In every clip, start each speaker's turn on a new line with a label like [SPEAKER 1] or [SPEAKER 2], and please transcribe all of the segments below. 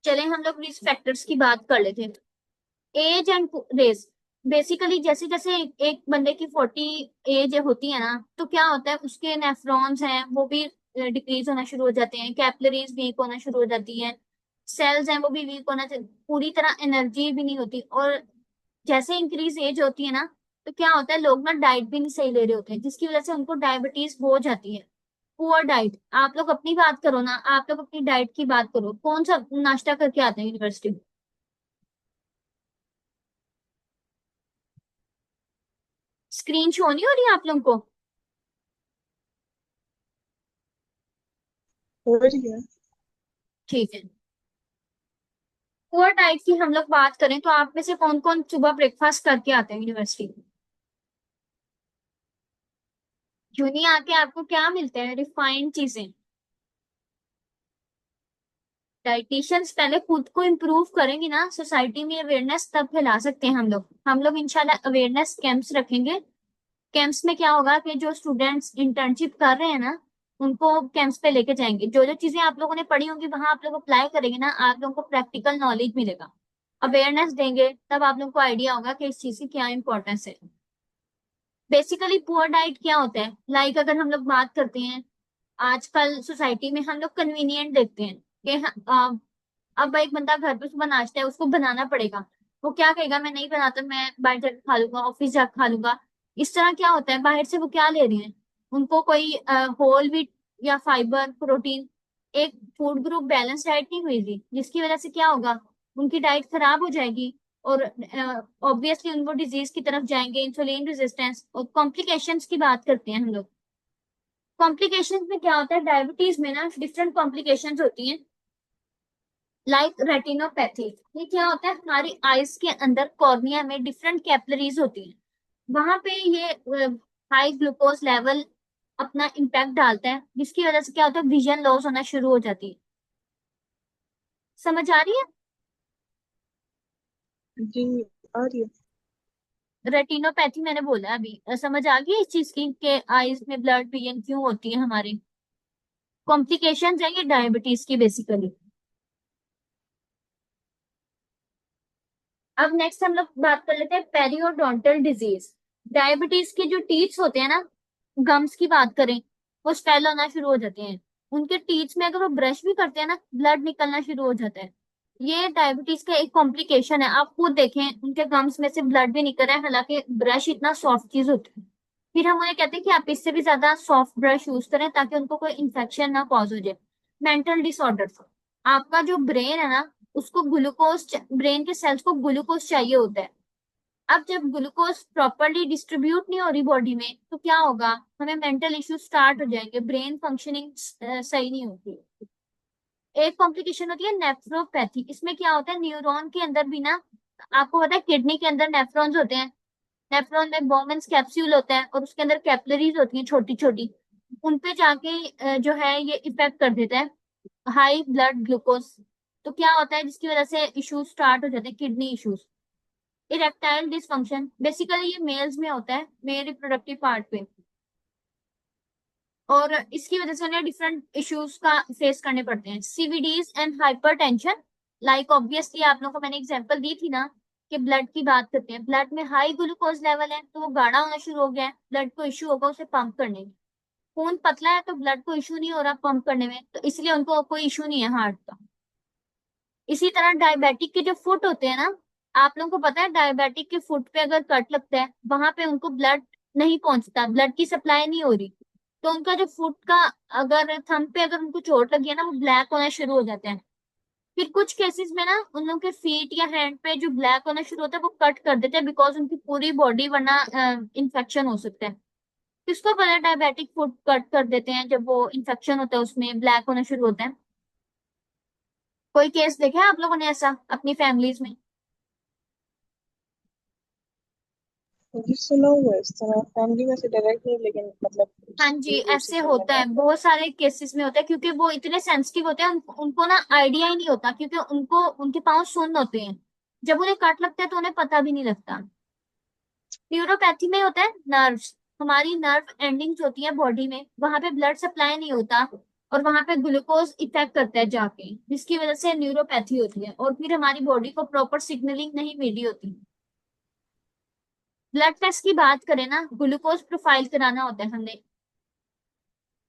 [SPEAKER 1] चले हम लोग रिस्क फैक्टर्स की बात कर लेते हैं। As and race. बेसिकली जैसे जैसे एक बंदे की 40 एज होती है ना, तो क्या होता है, उसके नेफ्रॉन्स हैं वो भी डिक्रीज होना शुरू हो जाते हैं, कैपिलरीज वीक होना शुरू हो जाती हैं, सेल्स हैं वो भी वीक होना, पूरी तरह एनर्जी भी नहीं होती। और जैसे इंक्रीज एज होती है ना, तो क्या होता है, लोग ना डाइट भी नहीं सही ले रहे होते हैं, जिसकी वजह से उनको डायबिटीज हो जाती है। Poor diet. आप लोग अपनी बात करो ना, आप लोग अपनी डाइट की बात करो, कौन सा नाश्ता करके आते हैं यूनिवर्सिटी में? स्क्रीन शो नहीं हो रही आप लोगों को?
[SPEAKER 2] हो रही है।
[SPEAKER 1] ठीक है। पुअर डाइट की हम लोग बात करें तो आप में से कौन कौन सुबह ब्रेकफास्ट करके आते हैं यूनिवर्सिटी में? यूनी आके आपको क्या मिलते हैं? रिफाइंड चीजें। डाइटिशियंस पहले खुद को इम्प्रूव करेंगी ना, सोसाइटी में अवेयरनेस तब फैला सकते हैं हम लोग इंशाल्लाह अवेयरनेस कैंप्स रखेंगे। कैंप्स में क्या होगा कि जो स्टूडेंट्स इंटर्नशिप कर रहे हैं ना, उनको कैंप्स पे लेके जाएंगे, जो जो चीजें आप लोगों ने पढ़ी होंगी वहां आप लोग अप्लाई करेंगे ना, आप लोगों को प्रैक्टिकल नॉलेज मिलेगा। अवेयरनेस देंगे तब आप लोगों को आइडिया होगा कि इस चीज की क्या इंपॉर्टेंस है। बेसिकली पुअर डाइट क्या होता है, लाइक अगर हम लोग बात करते हैं, आजकल सोसाइटी में हम लोग कन्वीनियंट देखते हैं कि अब एक बंदा घर पे सुबह नाश्ता है, उसको बनाना पड़ेगा। वो क्या कहेगा, मैं नहीं बनाता, मैं बाहर जाकर खा लूंगा, ऑफिस जाकर खा लूंगा। इस तरह क्या होता है, बाहर से वो क्या ले रहे हैं, उनको कोई होल व्हीट या फाइबर प्रोटीन, एक फूड ग्रुप बैलेंस डाइट नहीं हुई थी, जिसकी वजह से क्या होगा, उनकी डाइट खराब हो जाएगी। और ऑब्वियसली उनको डिजीज की तरफ जाएंगे, इंसुलिन रेजिस्टेंस और कॉम्प्लिकेशंस की बात करते हैं हम लोग। कॉम्प्लिकेशंस में क्या होता है, डायबिटीज में ना डिफरेंट कॉम्प्लिकेशंस होती हैं, लाइक रेटिनोपैथी। ये क्या होता है, हमारी आईज के अंदर कॉर्निया में डिफरेंट कैपिलरीज होती हैं, वहां पे ये हाई ग्लूकोज लेवल अपना इम्पैक्ट डालता है, जिसकी वजह से क्या होता है, विजन लॉस होना शुरू हो जाती है। समझ आ रही है?
[SPEAKER 2] जी, आ रही है।
[SPEAKER 1] रेटिनोपैथी मैंने बोला अभी, समझ आ गई इस चीज की कि आईज में ब्लड विजन क्यों होती है हमारी? कॉम्प्लिकेशंस है ये डायबिटीज की बेसिकली। अब नेक्स्ट हम लोग बात कर लेते हैं पेरियोडोंटल डिजीज। डायबिटीज के जो टीथ्स होते हैं ना, गम्स की बात करें, वो स्वेल होना शुरू हो जाते हैं। उनके टीथ्स में अगर वो ब्रश भी करते हैं ना, ब्लड निकलना शुरू हो जाता है। ये डायबिटीज का एक कॉम्प्लिकेशन है, आप खुद देखें उनके गम्स में से ब्लड भी निकल रहा है, हालांकि ब्रश इतना सॉफ्ट चीज होती है। फिर हम उन्हें कहते हैं कि आप इससे भी ज्यादा सॉफ्ट ब्रश यूज करें ताकि उनको कोई इन्फेक्शन ना कॉज हो जाए। Mental disorder. आपका जो ब्रेन है ना, उसको ग्लूकोज, ब्रेन के सेल्स को ग्लूकोज चाहिए होता है। अब जब ग्लूकोज प्रॉपरली डिस्ट्रीब्यूट नहीं हो रही बॉडी में, तो क्या होगा, हमें मेंटल इश्यू स्टार्ट हो जाएंगे, ब्रेन फंक्शनिंग सही नहीं होती। एक कॉम्प्लिकेशन होती है नेफ्रोपैथी। इसमें क्या होता है, न्यूरॉन के अंदर भी ना, आपको पता है किडनी के अंदर नेफ्रॉन्स होते हैं, नेफ्रॉन में बोमेंस कैप्सूल होता है और उसके अंदर कैपिलरीज होती हैं छोटी छोटी, उन पे जाके जो है ये इफेक्ट कर देता है, हाई ब्लड ग्लूकोज। तो क्या होता है, जिसकी वजह से इश्यूज स्टार्ट हो जाते हैं, kidney issues. Erectile dysfunction, basically ये मेल्स में होता है, मेल रिप्रोडक्टिव पार्ट पे, और इसकी वजह से उन्हें डिफरेंट इश्यूज का फेस करने पड़ते हैं। सीवीडीज एंड हाइपरटेंशन, लाइक ऑब्वियसली आप लोगों को मैंने एग्जांपल दी थी ना, कि ब्लड की बात करते हैं, ब्लड में हाई ग्लूकोज लेवल है तो वो गाढ़ा होना शुरू हो गया है, ब्लड को इश्यू होगा उसे पंप करने में। खून पतला है तो ब्लड को इश्यू नहीं हो रहा पंप करने में, तो इसलिए उनको कोई इश्यू नहीं है हार्ट का। इसी तरह डायबिटिक के जो फुट होते हैं ना, आप लोगों को पता है डायबिटिक के फुट पे अगर कट लगता है, वहां पे उनको ब्लड नहीं पहुंचता, ब्लड की सप्लाई नहीं हो रही, तो उनका जो फुट का, अगर थंब पे अगर उनको चोट लगी है ना, वो ब्लैक होना शुरू हो जाते हैं। फिर कुछ केसेस में ना उन लोगों के फीट या हैंड पे जो ब्लैक होना शुरू होता है वो कट कर देते हैं, बिकॉज उनकी पूरी बॉडी वरना इन्फेक्शन हो सकता है। किसको पता है डायबिटिक फुट कट कर देते हैं जब वो इन्फेक्शन होता है, उसमें ब्लैक होना शुरू होता है? कोई केस देखा है आप लोगों ने ऐसा अपनी फैमिलीज में?
[SPEAKER 2] जी, सुना हुआ है इस तरह, फैमिली में से डायरेक्ट नहीं, लेकिन मतलब
[SPEAKER 1] हाँ जी,
[SPEAKER 2] दूर से
[SPEAKER 1] ऐसे
[SPEAKER 2] सुनने
[SPEAKER 1] होता
[SPEAKER 2] में
[SPEAKER 1] है,
[SPEAKER 2] आता
[SPEAKER 1] बहुत सारे केसेस में होता है, क्योंकि वो इतने सेंसिटिव होते हैं, उनको ना आइडिया ही नहीं होता, क्योंकि उनको उनके पाँव सुन्न होते हैं, जब उन्हें कट लगता है तो उन्हें पता भी नहीं लगता। न्यूरोपैथी में होता है नर्व्स, हमारी नर्व एंडिंग्स होती है बॉडी में, वहां पे ब्लड सप्लाई नहीं होता, और वहां पे ग्लूकोज इफेक्ट करता है जाके, जिसकी वजह से न्यूरोपैथी होती है, और फिर हमारी बॉडी को प्रॉपर सिग्नलिंग नहीं मिली होती। ब्लड टेस्ट की बात करें ना, ग्लूकोज प्रोफाइल कराना होता है हमने।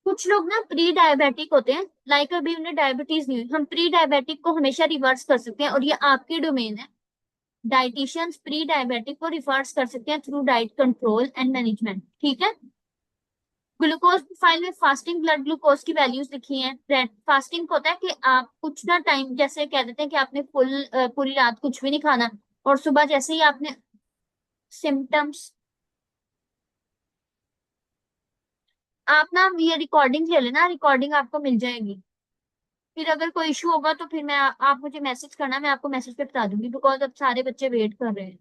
[SPEAKER 1] कुछ लोग ना प्री डायबिटिक होते हैं, लाइक अभी उन्हें डायबिटीज नहीं हुई, हम प्री डायबिटिक को हमेशा रिवर्स कर सकते हैं, और ये आपकी डोमेन है। डाइटिशियंस प्री डायबिटिक को रिवर्स कर सकते हैं through diet control and management, ठीक है। ग्लूकोज प्रोफाइल में फास्टिंग ब्लड ग्लूकोज की वैल्यूज लिखी हैं। फास्टिंग होता है कि आप कुछ ना टाइम, जैसे कह देते हैं कि आपने पूरी रात कुछ भी नहीं खाना, और सुबह जैसे ही आपने सिम्टम्स, आप ना ये रिकॉर्डिंग ले लेना, रिकॉर्डिंग आपको मिल जाएगी। फिर अगर कोई इशू होगा तो फिर आप मुझे मैसेज करना, मैं आपको मैसेज पे बता दूंगी, बिकॉज अब सारे बच्चे वेट कर रहे हैं।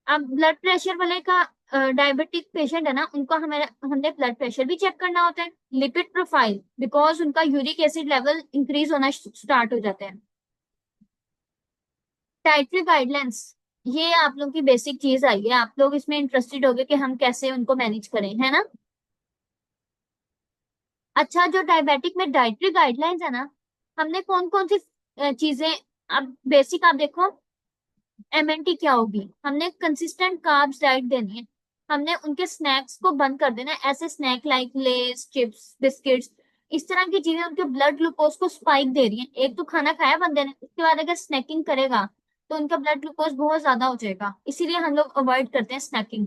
[SPEAKER 1] अब ब्लड प्रेशर वाले का, डायबिटिक पेशेंट है ना, उनको हमें हमने ब्लड प्रेशर भी चेक करना होता है, लिपिड प्रोफाइल, बिकॉज उनका यूरिक एसिड लेवल इंक्रीज होना स्टार्ट हो जाता है। डाइटरी गाइडलाइंस, ये आप लोगों की बेसिक चीज आई है, आप लोग इसमें इंटरेस्टेड होगे कि हम कैसे उनको मैनेज करें, है ना। अच्छा, जो डायबिटिक में डाइटरी गाइडलाइंस है ना, हमने कौन कौन सी चीजें, अब बेसिक आप देखो, एमएनटी क्या होगी, हमने कंसिस्टेंट कार्ब्स डाइट देनी है। हमने उनके स्नैक्स को बंद कर देना है, ऐसे snack like Lay's, chips, biscuits, इस तरह की चीजें उनके ब्लड ग्लूकोज को स्पाइक दे रही हैं। एक तो खाना खाया बंदे ने, उसके बाद अगर स्नैकिंग करेगा तो उनका ब्लड ग्लूकोज बहुत ज्यादा हो जाएगा, इसीलिए हम लोग अवॉइड करते हैं स्नैकिंग।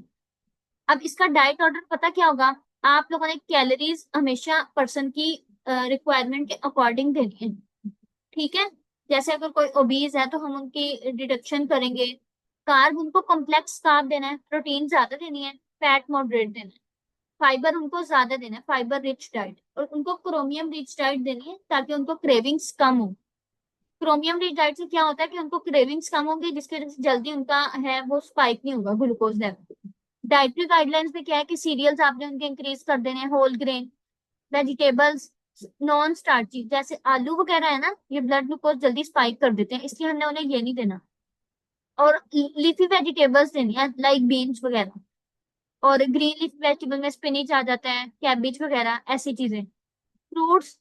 [SPEAKER 1] अब इसका डाइट ऑर्डर पता क्या होगा, आप लोगों ने कैलोरीज हमेशा पर्सन की रिक्वायरमेंट के अकॉर्डिंग देनी है, ठीक है। जैसे अगर कोई ओबीज है तो हम उनकी डिडक्शन करेंगे। कार्ब उनको कॉम्प्लेक्स कार्ब देना है, प्रोटीन ज्यादा देनी है, फैट मॉडरेट देना है, फाइबर उनको ज्यादा देना है, फाइबर रिच डाइट, और उनको क्रोमियम रिच डाइट देनी है ताकि उनको क्रेविंग्स कम हो। क्रोमियम रिच डाइट से क्या होता है कि उनको क्रेविंग्स कम होंगी, जिसकी वजह से जल्दी उनका है वो स्पाइक नहीं होगा ग्लूकोज लेवल। डाइटरी गाइडलाइंस में क्या है कि सीरियल्स आपने उनके इंक्रीज कर देने हैं, whole grain, vegetables, non starchy जैसे आलू वगैरह है ना, ये ब्लड ग्लूकोज जल्दी स्पाइक कर देते हैं, इसलिए हमने उन्हें ये नहीं देना। और लीफी वेजिटेबल्स देनी है, लाइक बीन्स वगैरह, और ग्रीन लीफ वेजिटेबल में स्पिनिच आ जाता है, कैबिज वगैरह, ऐसी चीजें। फ्रूट्स,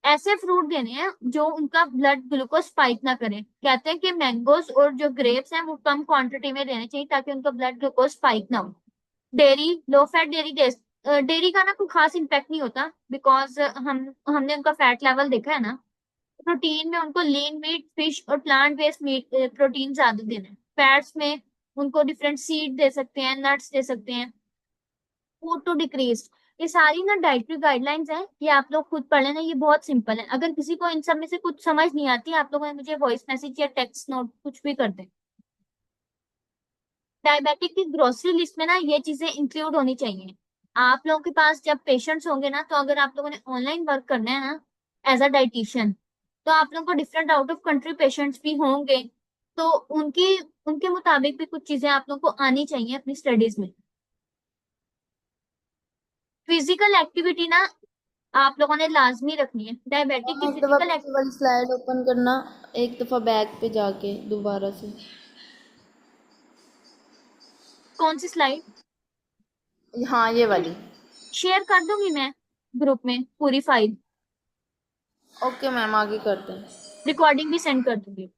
[SPEAKER 1] ऐसे फ्रूट देने हैं जो उनका ब्लड ग्लूकोज स्पाइक ना करें। कहते हैं कि मैंगोज और जो ग्रेप्स हैं वो कम क्वांटिटी में देने चाहिए ताकि उनका ब्लड ग्लूकोज स्पाइक ना हो। Dairy, low fat dairy, dairy का ना कोई खास इम्पैक्ट नहीं होता, बिकॉज हमने उनका फैट लेवल देखा है ना। प्रोटीन में उनको लीन मीट, फिश और प्लांट बेस्ड मीट प्रोटीन ज्यादा देना है। फैट्स में उनको डिफरेंट सीड दे सकते हैं, नट्स दे सकते हैं। फूड टू डिक्रीज, ये सारी ना डाइटरी गाइडलाइंस हैं, ये आप लोग खुद पढ़ लेना, ये बहुत सिंपल है। अगर किसी को इन सब में से कुछ समझ नहीं आती, आप लोगों ने मुझे वॉइस मैसेज या टेक्स्ट नोट कुछ भी कर दें। डायबिटिक की ग्रोसरी लिस्ट में ना ये चीजें इंक्लूड होनी चाहिए। आप लोगों के पास जब पेशेंट्स होंगे ना, तो अगर आप लोगों ने ऑनलाइन वर्क करना है ना एज अ डाइटिशियन, तो आप लोगों को different out of country patients भी होंगे, तो उनकी उनके मुताबिक भी कुछ चीजें आप लोगों को आनी चाहिए अपनी स्टडीज में। फिजिकल एक्टिविटी ना आप लोगों ने लाजमी रखनी है, डायबिटिक की
[SPEAKER 2] मैम एक दफा
[SPEAKER 1] फिजिकल
[SPEAKER 2] पीछे वाली स्लाइड ओपन करना, एक दफा बैक पे जाके दोबारा से।
[SPEAKER 1] कौन सी स्लाइड?
[SPEAKER 2] हाँ ये वाली।
[SPEAKER 1] शेयर कर दूंगी मैं ग्रुप में पूरी फाइल,
[SPEAKER 2] ओके मैम, आगे करते हैं।
[SPEAKER 1] रिकॉर्डिंग भी सेंड कर दूंगी।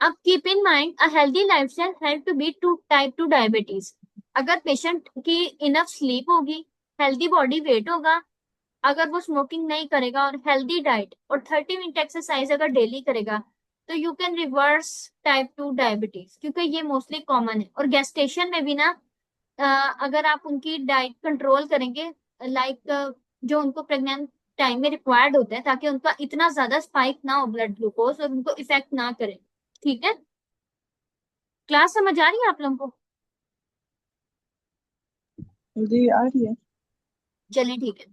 [SPEAKER 1] अब keep in mind a healthy lifestyle help to beat to type 2 diabetes. अगर पेशेंट की इनफ स्लीप होगी, हेल्दी बॉडी वेट होगा, अगर वो स्मोकिंग नहीं करेगा और हेल्दी डाइट और 30 मिनट एक्सरसाइज अगर डेली करेगा, तो you can reverse type 2 diabetes, क्योंकि ये मोस्टली कॉमन है। और गेस्टेशन में भी ना, अगर आप उनकी डाइट कंट्रोल करेंगे, लाइक जो उनको प्रेग्नेंट टाइम में रिक्वायर्ड होता है, ताकि उनका इतना ज्यादा स्पाइक ना हो ब्लड ग्लूकोज और उनको इफेक्ट ना करे, ठीक है। क्लास समझ आ रही है आप लोगों को?
[SPEAKER 2] जी आ रही है।
[SPEAKER 1] चलिए ठीक है।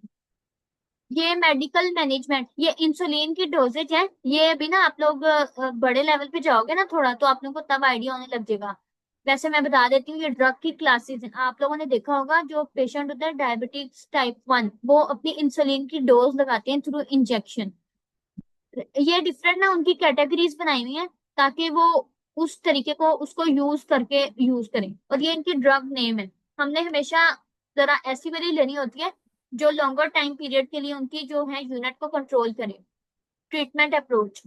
[SPEAKER 1] ये मेडिकल मैनेजमेंट, ये इंसुलिन की डोजेज है, ये अभी ना आप लोग बड़े लेवल पे जाओगे ना थोड़ा, तो आप लोगों को तब आइडिया होने लग जाएगा। वैसे मैं बता देती हूँ, ये ड्रग की क्लासेस हैं। आप लोगों ने देखा होगा जो पेशेंट होता है डायबिटीज टाइप 1, वो अपनी इंसुलिन की डोज लगाते हैं थ्रू इंजेक्शन। ये डिफरेंट ना उनकी कैटेगरीज बनाई हुई है, ताकि वो उस तरीके को उसको यूज करके यूज करें, और ये इनकी ड्रग नेम है। हमने हमेशा जरा ऐसी वाली लेनी होती है जो लॉन्गर टाइम पीरियड के लिए उनकी जो है यूनिट को कंट्रोल करे। ट्रीटमेंट अप्रोच,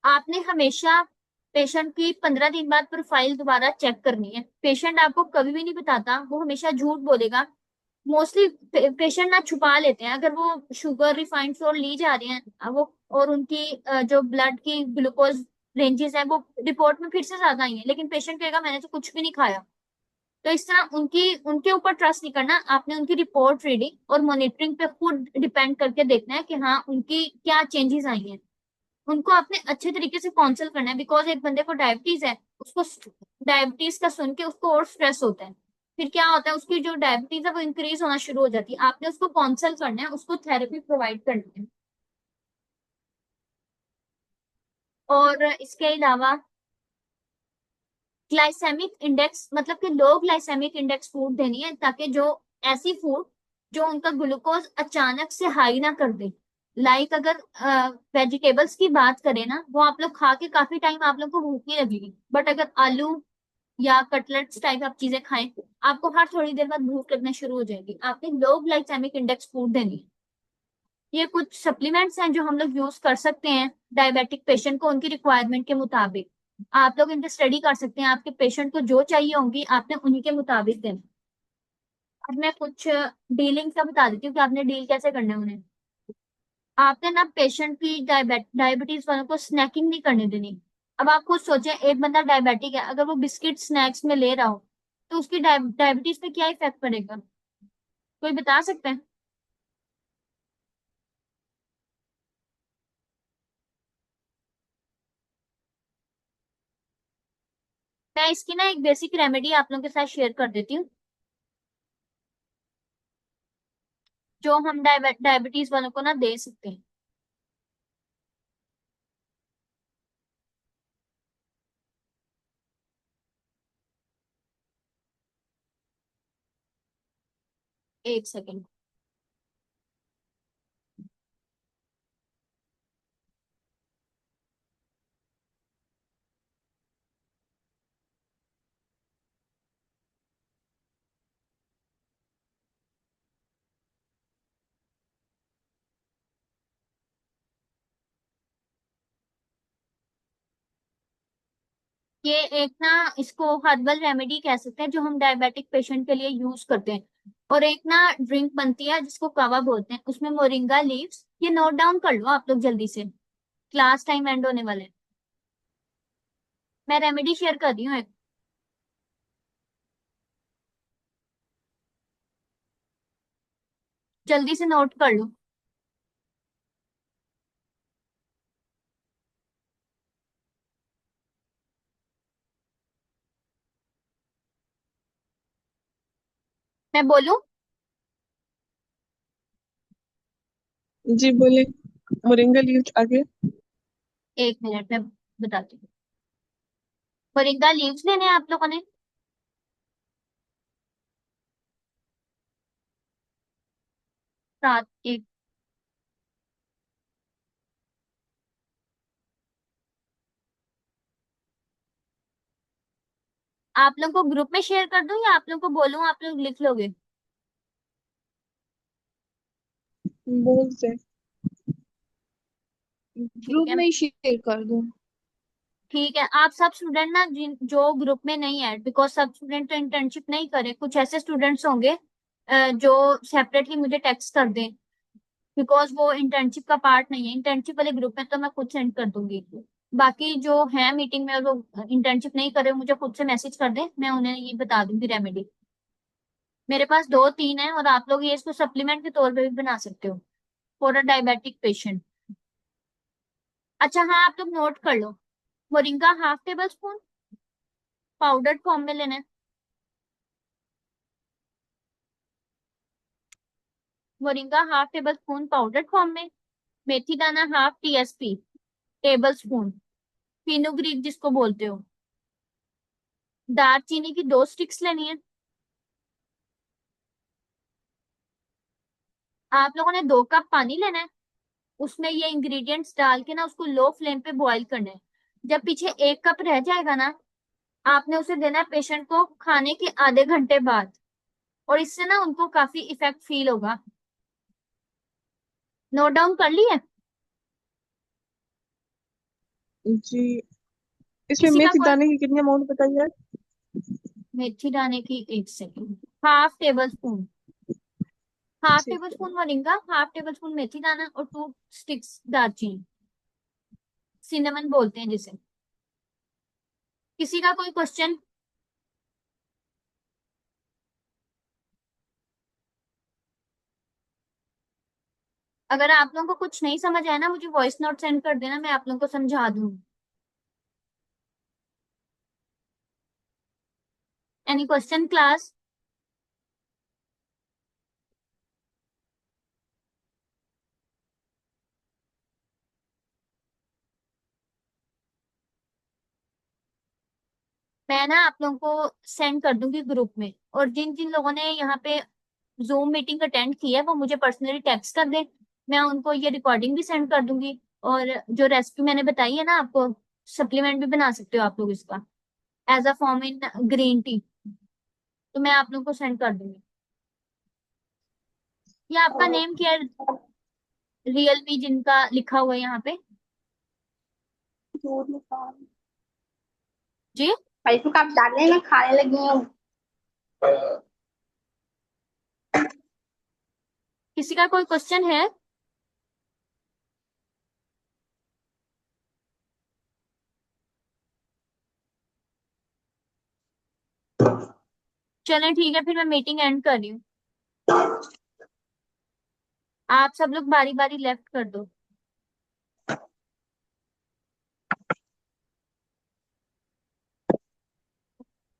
[SPEAKER 1] आपने हमेशा पेशेंट की 15 दिन बाद प्रोफाइल दोबारा चेक करनी है। पेशेंट आपको कभी भी नहीं बताता, वो हमेशा झूठ बोलेगा। मोस्टली पेशेंट ना छुपा लेते हैं, अगर वो शुगर रिफाइंड फ्लोर ली जा रहे हैं वो, और उनकी जो ब्लड की ग्लूकोज रेंजेस है वो रिपोर्ट में फिर से ज्यादा आई है, लेकिन पेशेंट कहेगा मैंने तो कुछ भी नहीं खाया। तो इस तरह उनकी उनके ऊपर ट्रस्ट नहीं करना, आपने उनकी रिपोर्ट रीडिंग और मॉनिटरिंग पे खुद डिपेंड करके देखना है कि हाँ उनकी क्या चेंजेस आई हैं। उनको आपने अच्छे तरीके से काउंसल करना है, बिकॉज एक बंदे को डायबिटीज है, उसको डायबिटीज का सुन के उसको और स्ट्रेस होता है। फिर क्या होता है, उसकी जो डायबिटीज है वो इंक्रीज होना शुरू हो जाती है। आपने उसको काउंसल करना है, उसको थेरेपी प्रोवाइड करनी है। और इसके अलावा ग्लाइसेमिक इंडेक्स, मतलब कि लो ग्लाइसेमिक इंडेक्स फूड देनी है, ताकि जो ऐसी फूड जो उनका ग्लूकोज अचानक से हाई ना कर दे। लाइक अगर वेजिटेबल्स की बात करें ना, वो आप लोग खा के काफी टाइम आप लोग को भूख नहीं लगेगी, बट अगर आलू या कटलेट्स टाइप आप चीजें खाएं, आपको हर थोड़ी देर बाद भूख लगना शुरू हो जाएगी। आपने लो ग्लाइसेमिक इंडेक्स फूड देनी है। ये कुछ सप्लीमेंट्स हैं जो हम लोग यूज कर सकते हैं डायबिटिक पेशेंट को उनकी रिक्वायरमेंट के मुताबिक। आप लोग इनकी स्टडी कर सकते हैं, आपके पेशेंट को जो चाहिए होंगी आपने उन्हीं के मुताबिक देना। अब मैं कुछ डीलिंग का बता देती हूँ कि आपने डील कैसे करना है उन्हें। आपने ना पेशेंट की डायबिटीज वालों को स्नैकिंग नहीं करने देनी। अब आप खुद सोचें, एक बंदा डायबिटिक है, अगर वो बिस्किट स्नैक्स में ले रहा हो तो उसकी डायबिटीज पे क्या इफेक्ट पड़ेगा, कोई बता सकता है? मैं इसकी ना एक बेसिक रेमेडी आप लोगों के साथ शेयर कर देती हूँ, जो हम डायबिटीज वालों को ना दे सकते हैं। एक सेकेंड। ये एक ना, इसको हर्बल रेमेडी कह सकते हैं जो हम डायबिटिक पेशेंट के लिए यूज करते हैं। और एक ना ड्रिंक बनती है जिसको कावा बोलते हैं, उसमें मोरिंगा लीव्स, ये नोट डाउन कर लो आप लोग जल्दी से, क्लास टाइम एंड होने वाले हैं। मैं रेमेडी शेयर कर रही हूँ एक, जल्दी से नोट कर लो। मैं बोलूं?
[SPEAKER 2] जी बोले। मोरिंगा लीव्स आगे।
[SPEAKER 1] एक मिनट में बताती हूँ। मोरिंगा लीव्स लेने हैं आप लोगों ने। साथ एक, आप लोग को ग्रुप में शेयर कर दूं या आप लोग को बोलूं, आप लोग लिख लोगे?
[SPEAKER 2] बोलते।
[SPEAKER 1] ठीक
[SPEAKER 2] ग्रुप
[SPEAKER 1] है।
[SPEAKER 2] में ही शेयर कर दूं।
[SPEAKER 1] ठीक है, आप सब स्टूडेंट ना जिन जो ग्रुप में नहीं है, बिकॉज सब स्टूडेंट तो इंटर्नशिप नहीं करे, कुछ ऐसे स्टूडेंट्स होंगे जो सेपरेटली मुझे टेक्स्ट कर दें, बिकॉज वो इंटर्नशिप का पार्ट नहीं है। इंटर्नशिप वाले ग्रुप में तो मैं खुद सेंड कर दूंगी। बाकी जो है मीटिंग में और वो इंटर्नशिप नहीं करे, मुझे खुद से मैसेज कर दें, मैं उन्हें ये बता दूंगी रेमेडी। मेरे पास दो तीन है, और आप लोग ये इसको सप्लीमेंट के तौर पे भी बना सकते हो फॉर अ डायबिटिक पेशेंट। अच्छा हाँ, आप लोग नोट कर लो। Moringa half tablespoon powder form में लेना है। Moringa half tablespoon powder form में। मेथी दाना half TSP tablespoon, fenugreek जिसको बोलते हो। दालचीनी की 2 स्टिक्स लेनी है। आप लोगों ने 2 कप पानी लेना है, उसमें ये इंग्रेडिएंट्स डाल के ना उसको लो फ्लेम पे बॉईल करना है। जब पीछे 1 कप रह जाएगा ना, आपने उसे देना है पेशेंट को खाने के आधे घंटे बाद, और इससे ना उनको काफी इफेक्ट फील होगा। नोट डाउन कर लिए?
[SPEAKER 2] जी। इसमें
[SPEAKER 1] किसी का
[SPEAKER 2] मेथी
[SPEAKER 1] कोई,
[SPEAKER 2] दाने की कितनी अमाउंट बताइए?
[SPEAKER 1] मेथी दाने की, एक second, half tablespoon, half
[SPEAKER 2] ठीक
[SPEAKER 1] टेबल
[SPEAKER 2] है।
[SPEAKER 1] Spoon moringa, half tablespoon मेथी दाना और 2 स्टिक्स दालचीनी, सिनेमन बोलते हैं जिसे। किसी का कोई क्वेश्चन? अगर आप लोगों को कुछ नहीं समझ आया ना, मुझे वॉइस नोट सेंड कर देना, मैं आप लोगों को समझा दूंगी। Any question class? मैं ना आप लोगों को सेंड कर दूंगी ग्रुप में, और जिन जिन लोगों ने यहाँ पे जूम मीटिंग अटेंड की है वो मुझे पर्सनली टेक्स्ट कर दे, मैं उनको ये रिकॉर्डिंग भी सेंड कर दूंगी। और जो रेसिपी मैंने बताई है ना आपको, सप्लीमेंट भी बना सकते हो आप लोग इसका, as a form in green tea, तो मैं आप लोगों को सेंड कर दूंगी। ये आपका
[SPEAKER 3] और
[SPEAKER 1] नेम क्या है, रियलमी जिनका लिखा हुआ है यहाँ पे?
[SPEAKER 3] दूध निकाल।
[SPEAKER 1] जी।
[SPEAKER 3] भाई इसको आप डालने में खाने लगी हूँ।
[SPEAKER 1] किसी का कोई क्वेश्चन है? चलें ठीक है, फिर मैं मीटिंग एंड कर रही हूँ। आप सब लोग बारी बारी लेफ्ट कर दो।